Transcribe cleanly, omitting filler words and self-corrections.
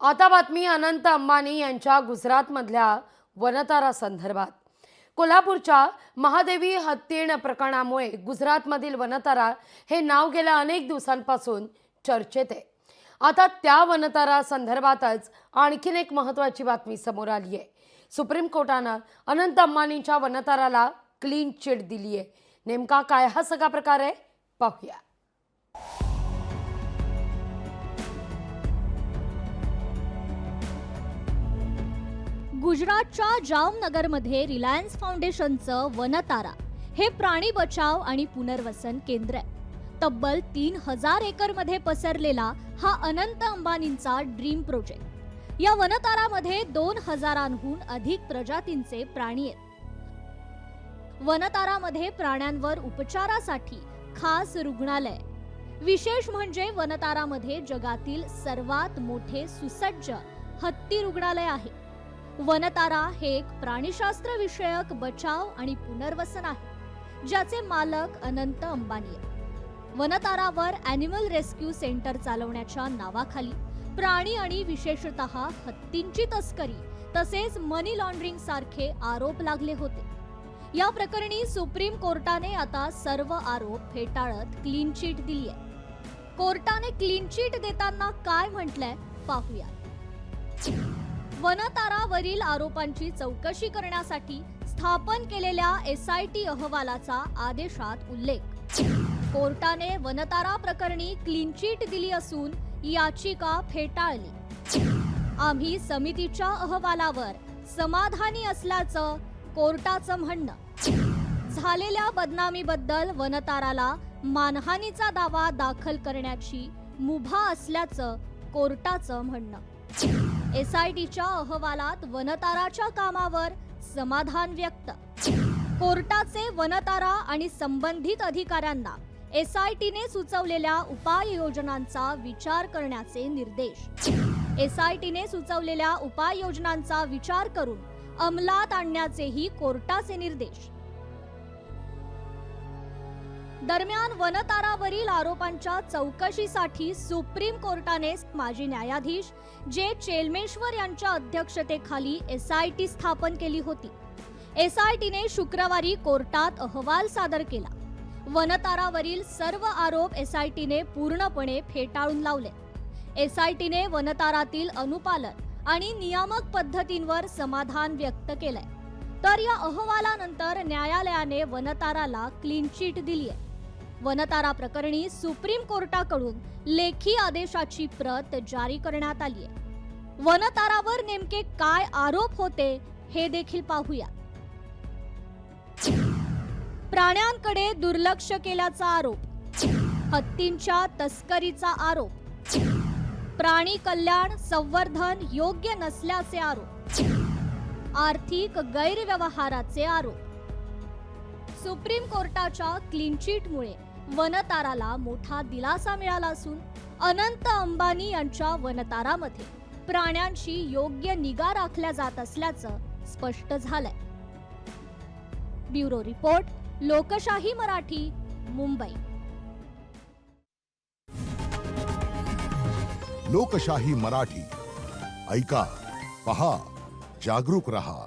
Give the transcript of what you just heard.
आता बातमी अनंत अंबानी यांच्या गुजरातमधल्या वनतारा संदर्भात। कोल्हापूरच्या महादेवी हत्तीण प्रकरणामुळे गुजरातमधील वनतारा हे नाव गेल्या अनेक दिवसांपासून चर्चेत आहे। आता त्या वनतारा संदर्भातच आणखीन एक महत्त्वाची बातमी समोर आली आहे। सुप्रीम कोर्टाने अनंत अंबानींच्या वनताराला क्लीन चिट दिली आहे। नेमका काय हा सगळा प्रकार आहे पाहूया। गुजरातच्या जामनगरमध्ये रिलायन्स फाउंडेशनचं वनतारा हे प्राणी बचाव आणि पुनर्वसन केंद्र आहे। तब्बल 3000 एकरमध्ये पसरलेला हा अनंत अंबानींचा ड्रीम प्रोजेक्ट। या वनतारामध्ये 2000हून अधिक प्रजातींचे प्राणी आहेत। वनतारामध्ये प्राण्यांवर उपचारासाठी खास रुग्णालय। विशेष म्हणजे वनतारामध्ये जगातील सर्वात मोठे सुसज्ज हत्ती रुग्णालय आहे। वनतारा हे एक प्राणीशास्त्र विषयक बचाव आणि पुनर्वसन आहे, ज्याचे मालक अनंत अंबानी आहेत। वनतारावर ॲनिमल रेस्क्यू सेंटर चालवण्याच्या नावाखाली प्राणी आणि विशेषतः हत्तींची तस्करी तसेच मनी लॉन्ड्रिंग सारखे आरोप लागले होते। या प्रकरणी सुप्रीम कोर्टाने आता सर्व आरोप फेटाळत क्लीन चिट दिली आहे। कोर्टाने क्लीन चिट देताना काय म्हटलंय पाहूया। वनतारावरील आरोपांची चौकशी करण्यासाठी स्थापन केलेल्या SIT अहवालाचा आदेशात उल्लेख। कोर्टाने वनतारा प्रकरणी क्लीन चिट दिली असून याचिका फेटाळली। आम्ही समितीच्या अहवालावर समाधानी असल्याचं कोर्टाचं म्हणणं। झालेल्या बदनामीबद्दल वनताराला मानहानीचा दावा दाखल करण्याची मुभा असल्याचं कोर्टाचं म्हणणं। SITच्या अहवालात वनताराच्या कामावर समाधान व्यक्त। कोर्टाचे वनतारा आणि संबंधित अधिकाऱ्यांना SITने सुचवलेल्या उपाययोजनांचा विचार करण्याचे निर्देश। SITने सुचवलेल्या उपाययोजनांचा विचार करून अंमलात आणण्याचेही कोर्टाचे निर्देश। दरम्यान वनतारावरील आरोपांच्या चौकशीसाठी सुप्रीम कोर्टाने माजी न्यायाधीश जे चेलमेश्वर यांच्या अध्यक्षतेखाली SIT स्थापन केली होती। SITने शुक्रवारी कोर्टात अहवाल सादर केला। वनतारावरील सर्व आरोप SITने पूर्णपणे फेटाळून लावले। SITने वनतारातील अनुपालन आणि नियामक पद्धतींवर समाधान व्यक्त केलंय। तर या अहवालानंतर न्यायालयाने वनताराला क्लीन चिट दिली आहे। वनतारा प्रकरणी सुप्रीम कोर्टाकडून लेखी आदेशाची प्रत जारी करण्यात आली आहे। वनतारावर नेमके काय आरोप होते हे देखील पाहूया। प्राण्यांकडे दुर्लक्ष केल्याचा आरोप, हत्तींच्या तस्करीचा आरोप, प्राणी कल्याण संवर्धन योग्य नसल्याचे आरोप, आर्थिक गैरव्यवहाराचे आरोप। सुप्रीम कोर्टाच्या क्लीन चिटमुळे वनताराला मोठा दिलासा मिळाला असून अनंत अंबानी यांच्या वनतारामध्ये प्राण्यांची योग्य निगा राखल्या जात असल्याचं स्पष्ट झालंय। ब्युरो रिपोर्ट, लोकशाही मराठी, मुंबई। लोकशाही मराठी ऐका, पहा, जागरूक रहा।